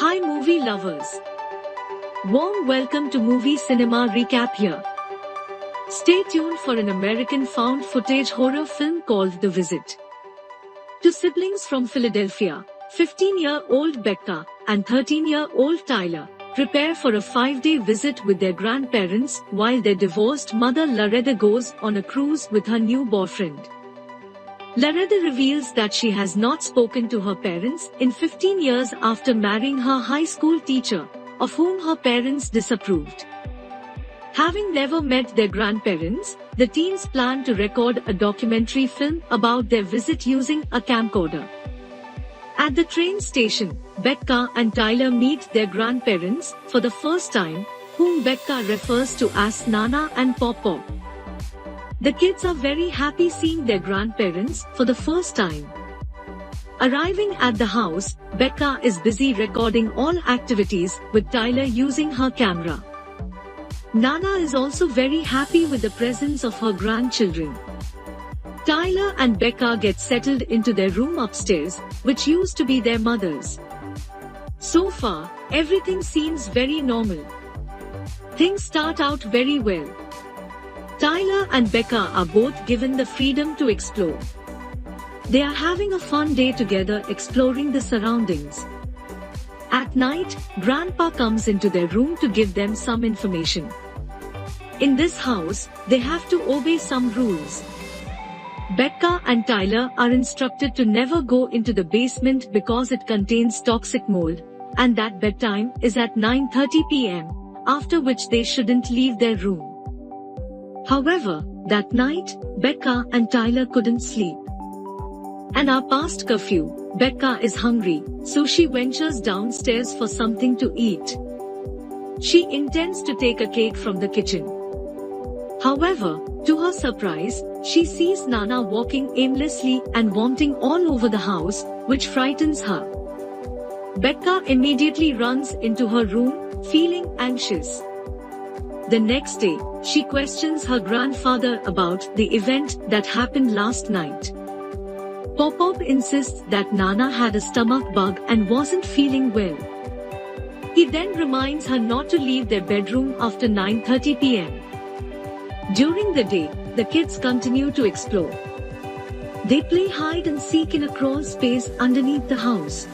Hi movie lovers. Warm welcome to Movie Cinema Recap here. Stay tuned for an American found footage horror film called The Visit. Two siblings from Philadelphia, 15-year-old Becca and 13-year-old Tyler, prepare for a 5-day visit with their grandparents while their divorced mother Loretta goes on a cruise with her new boyfriend. Loretta reveals that she has not spoken to her parents in 15 years after marrying her high school teacher, of whom her parents disapproved. Having never met their grandparents, the teens plan to record a documentary film about their visit using a camcorder. At the train station, Becca and Tyler meet their grandparents for the first time, whom Becca refers to as Nana and Pop-Pop. The kids are very happy seeing their grandparents for the first time. Arriving at the house, Becca is busy recording all activities with Tyler using her camera. Nana is also very happy with the presence of her grandchildren. Tyler and Becca get settled into their room upstairs, which used to be their mother's. So far, everything seems very normal. Things start out very well. Tyler and Becca are both given the freedom to explore. They are having a fun day together exploring the surroundings. At night, Grandpa comes into their room to give them some information. In this house, they have to obey some rules. Becca and Tyler are instructed to never go into the basement because it contains toxic mold, and that bedtime is at 9:30 p.m., after which they shouldn't leave their room. However, that night, Becca and Tyler couldn't sleep. An hour past curfew, Becca is hungry, so she ventures downstairs for something to eat. She intends to take a cake from the kitchen. However, to her surprise, she sees Nana walking aimlessly and vomiting all over the house, which frightens her. Becca immediately runs into her room, feeling anxious. The next day, she questions her grandfather about the event that happened last night. Pop-Pop insists that Nana had a stomach bug and wasn't feeling well. He then reminds her not to leave their bedroom after 9:30 p.m. During the day, the kids continue to explore. They play hide and seek in a crawl space underneath the house.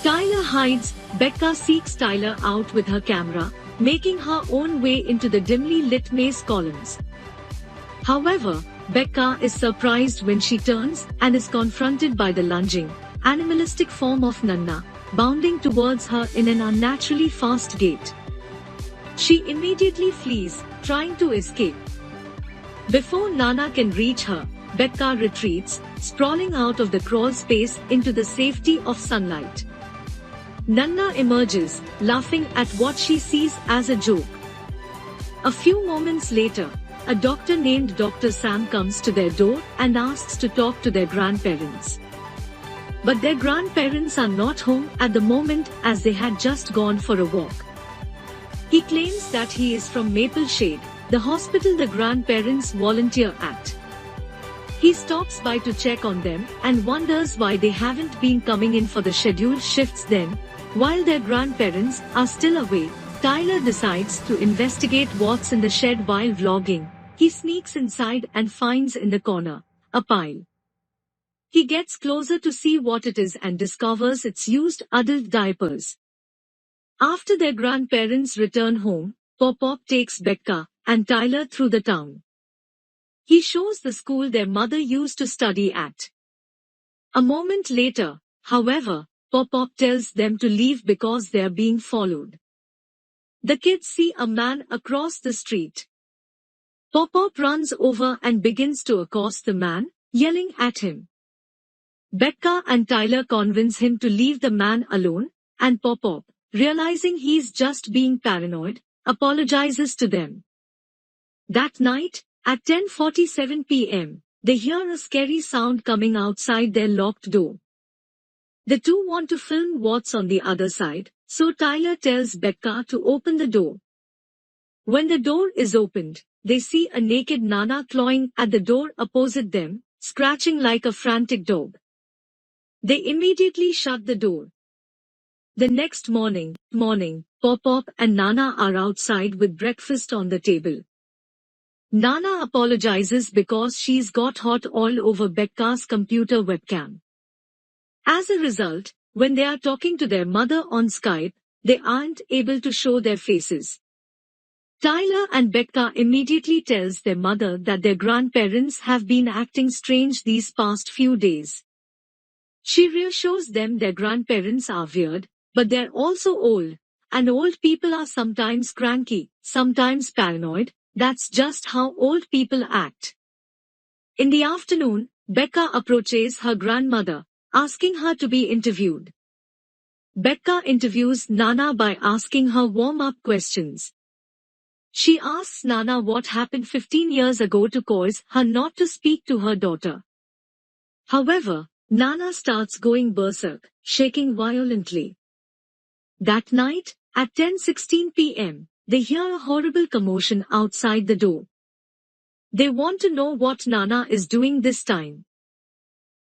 Tyler hides, Becca seeks Tyler out with her camera, making her own way into the dimly lit maze columns. However, Becca is surprised when she turns and is confronted by the lunging, animalistic form of Nana, bounding towards her in an unnaturally fast gait. She immediately flees, trying to escape. Before Nana can reach her, Becca retreats, sprawling out of the crawl space into the safety of sunlight. Nana emerges, laughing at what she sees as a joke. A few moments later, a doctor named Dr. Sam comes to their door and asks to talk to their grandparents. But their grandparents are not home at the moment as they had just gone for a walk. He claims that he is from Maple Shade, the hospital the grandparents volunteer at. He stops by to check on them and wonders why they haven't been coming in for the scheduled shifts then. While their grandparents are still away, Tyler decides to investigate what's in the shed while vlogging. He sneaks inside and finds in the corner a pile. He gets closer to see what it is and discovers it's used adult diapers. After their grandparents return home, Pop-Pop takes Becca and Tyler through the town. He shows the school their mother used to study at. A moment later, however, Pop-Pop tells them to leave because they are being followed. The kids see a man across the street. Pop-Pop runs over and begins to accost the man, yelling at him. Becca and Tyler convince him to leave the man alone, and Pop-Pop, realizing he's just being paranoid, apologizes to them. That night, at 10:47 p.m., they hear a scary sound coming outside their locked door. The two want to film what's on the other side, so Tyler tells Becca to open the door. When the door is opened, they see a naked Nana clawing at the door opposite them, scratching like a frantic dog. They immediately shut the door. The next morning, Pop-Pop and Nana are outside with breakfast on the table. Nana apologizes because she's got hot oil over Becca's computer webcam. As a result, when they are talking to their mother on Skype, they aren't able to show their faces. Tyler and Becca immediately tells their mother that their grandparents have been acting strange these past few days. She reassures them their grandparents are weird, but they're also old, and old people are sometimes cranky, sometimes paranoid. That's just how old people act. In the afternoon, Becca approaches her grandmother, asking her to be interviewed. Becca interviews Nana by asking her warm-up questions. She asks Nana what happened 15 years ago to cause her not to speak to her daughter. However, Nana starts going berserk, shaking violently. That night, at 10:16 p.m., they hear a horrible commotion outside the door. They want to know what Nana is doing this time.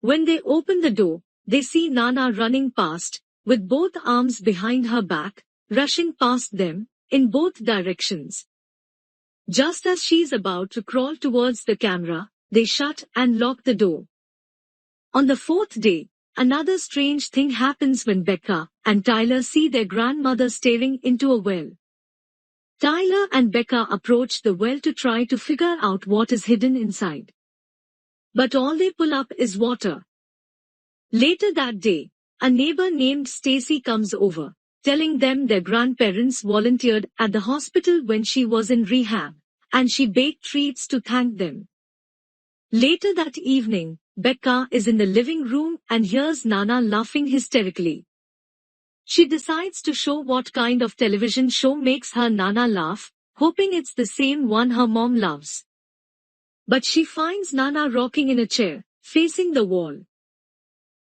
When they open the door, they see Nana running past, with both arms behind her back, rushing past them, in both directions. Just as she's about to crawl towards the camera, they shut and lock the door. On the fourth day, another strange thing happens when Becca and Tyler see their grandmother staring into a well. Tyler and Becca approach the well to try to figure out what is hidden inside. But all they pull up is water. Later that day, a neighbor named Stacy comes over, telling them their grandparents volunteered at the hospital when she was in rehab, and she baked treats to thank them. Later that evening, Becca is in the living room and hears Nana laughing hysterically. She decides to show what kind of television show makes her Nana laugh, hoping it's the same one her mom loves. But she finds Nana rocking in a chair, facing the wall.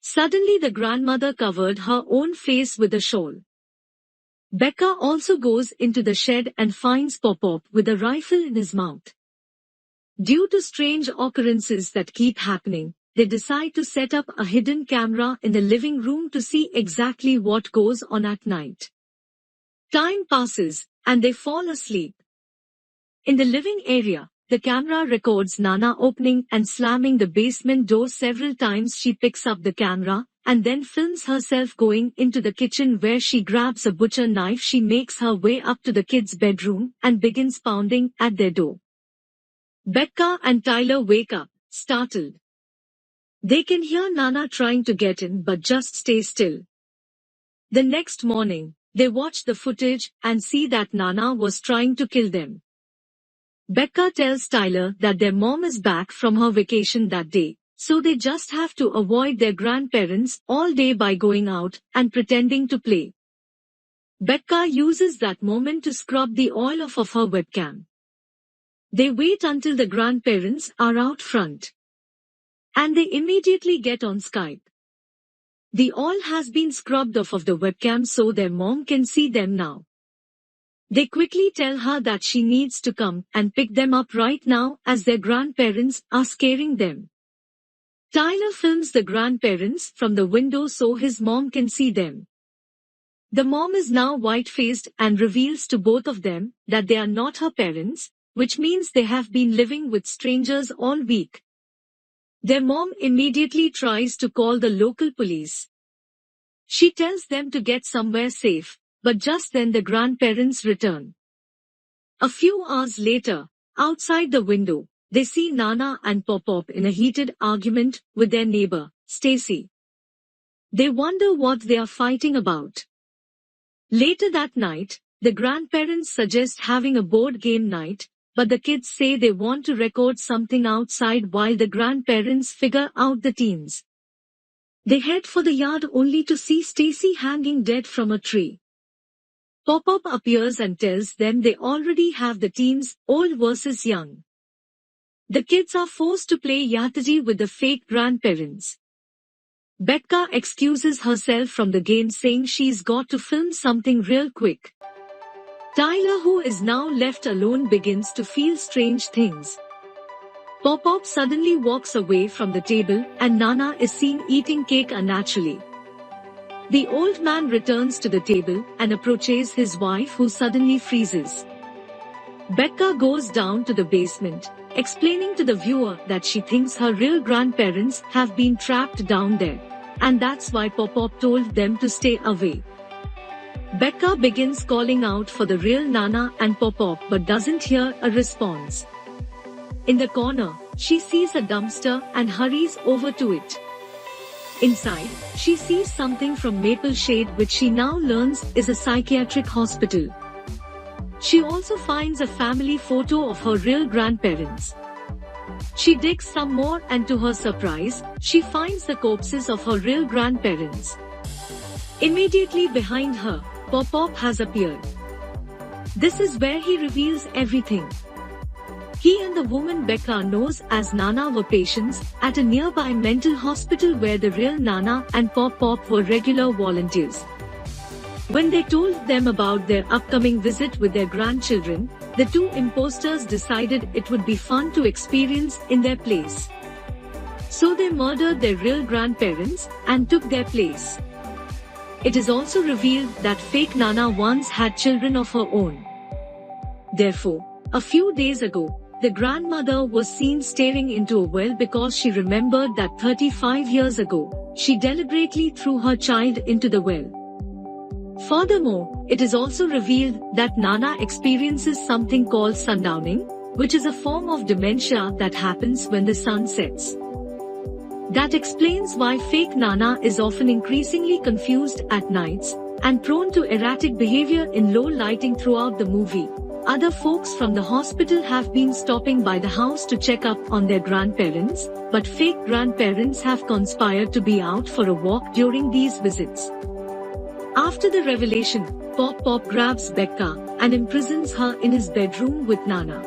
Suddenly the grandmother covered her own face with a shawl. Becca also goes into the shed and finds Pop-Pop with a rifle in his mouth. Due to strange occurrences that keep happening, they decide to set up a hidden camera in the living room to see exactly what goes on at night. Time passes, and they fall asleep. In the living area, the camera records Nana opening and slamming the basement door several times. She picks up the camera, and then films herself going into the kitchen where she grabs a butcher knife. She makes her way up to the kids' bedroom and begins pounding at their door. Becca and Tyler wake up, startled. They can hear Nana trying to get in but just stay still. The next morning, they watch the footage and see that Nana was trying to kill them. Becca tells Tyler that their mom is back from her vacation that day, so they just have to avoid their grandparents all day by going out and pretending to play. Becca uses that moment to scrub the oil off of her webcam. They wait until the grandparents are out front. And they immediately get on Skype. The oil has been scrubbed off of the webcam so their mom can see them now. They quickly tell her that she needs to come and pick them up right now as their grandparents are scaring them. Tyler films the grandparents from the window so his mom can see them. The mom is now white-faced and reveals to both of them that they are not her parents, which means they have been living with strangers all week. Their mom immediately tries to call the local police. She tells them to get somewhere safe, but just then the grandparents return. A few hours later, outside the window, they see Nana and Pop-Pop in a heated argument with their neighbor, Stacy. They wonder what they are fighting about. Later that night, the grandparents suggest having a board game night, but the kids say they want to record something outside while the grandparents figure out the teens. They head for the yard only to see Stacy hanging dead from a tree. Pop-Up appears and tells them they already have the teams, old versus young. The kids are forced to play Yahtzee with the fake grandparents. Becca excuses herself from the game saying she's got to film something real quick. Tyler, who is now left alone, begins to feel strange things. Pop-Pop suddenly walks away from the table and Nana is seen eating cake unnaturally. The old man returns to the table and approaches his wife, who suddenly freezes. Becca goes down to the basement, explaining to the viewer that she thinks her real grandparents have been trapped down there, and that's why Pop-Pop told them to stay away. Becca begins calling out for the real Nana and Pop-Pop but doesn't hear a response. In the corner, she sees a dumpster and hurries over to it. Inside, she sees something from Maple Shade, which she now learns is a psychiatric hospital. She also finds a family photo of her real grandparents. She digs some more and to her surprise, she finds the corpses of her real grandparents. Immediately behind her, Pop-Pop has appeared. This is where he reveals everything. He and the woman Becca knows as Nana were patients at a nearby mental hospital where the real Nana and Pop-Pop were regular volunteers. When they told them about their upcoming visit with their grandchildren, the two imposters decided it would be fun to experience in their place. So they murdered their real grandparents and took their place. It is also revealed that fake Nana once had children of her own. Therefore, a few days ago, the grandmother was seen staring into a well because she remembered that 35 years ago, she deliberately threw her child into the well. Furthermore, it is also revealed that Nana experiences something called sundowning, which is a form of dementia that happens when the sun sets. That explains why fake Nana is often increasingly confused at nights and prone to erratic behavior in low lighting throughout the movie. Other folks from the hospital have been stopping by the house to check up on their grandparents, but fake grandparents have conspired to be out for a walk during these visits. After the revelation, Pop-Pop grabs Becca and imprisons her in his bedroom with Nana.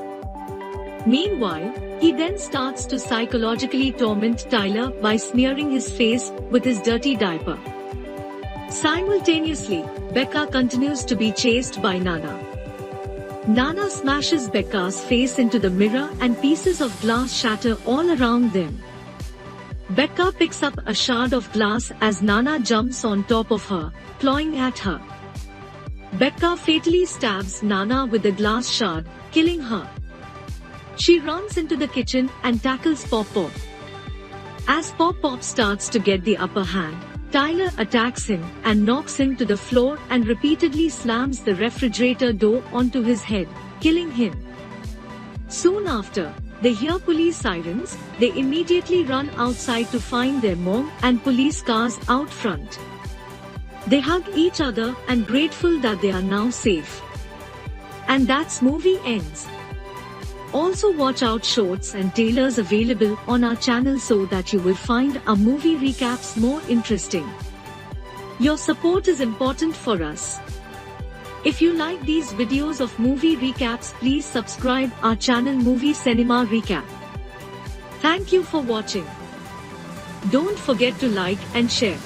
Meanwhile, he then starts to psychologically torment Tyler by smearing his face with his dirty diaper. Simultaneously, Becca continues to be chased by Nana. Nana smashes Becca's face into the mirror and pieces of glass shatter all around them. Becca picks up a shard of glass as Nana jumps on top of her, clawing at her. Becca fatally stabs Nana with the glass shard, killing her. She runs into the kitchen and tackles Pop-Pop. As Pop-Pop starts to get the upper hand, Tyler attacks him and knocks him to the floor and repeatedly slams the refrigerator door onto his head, killing him. Soon after, they hear police sirens. They immediately run outside to find their mom and police cars out front. They hug each other and grateful that they are now safe. And that's movie ends. Also watch out shorts and trailers available on our channel so that you will find our movie recaps more interesting. Your support is important for us. If you like these videos of movie recaps, please subscribe our channel Movie Cinema Recap. Thank you for watching. Don't forget to like and share.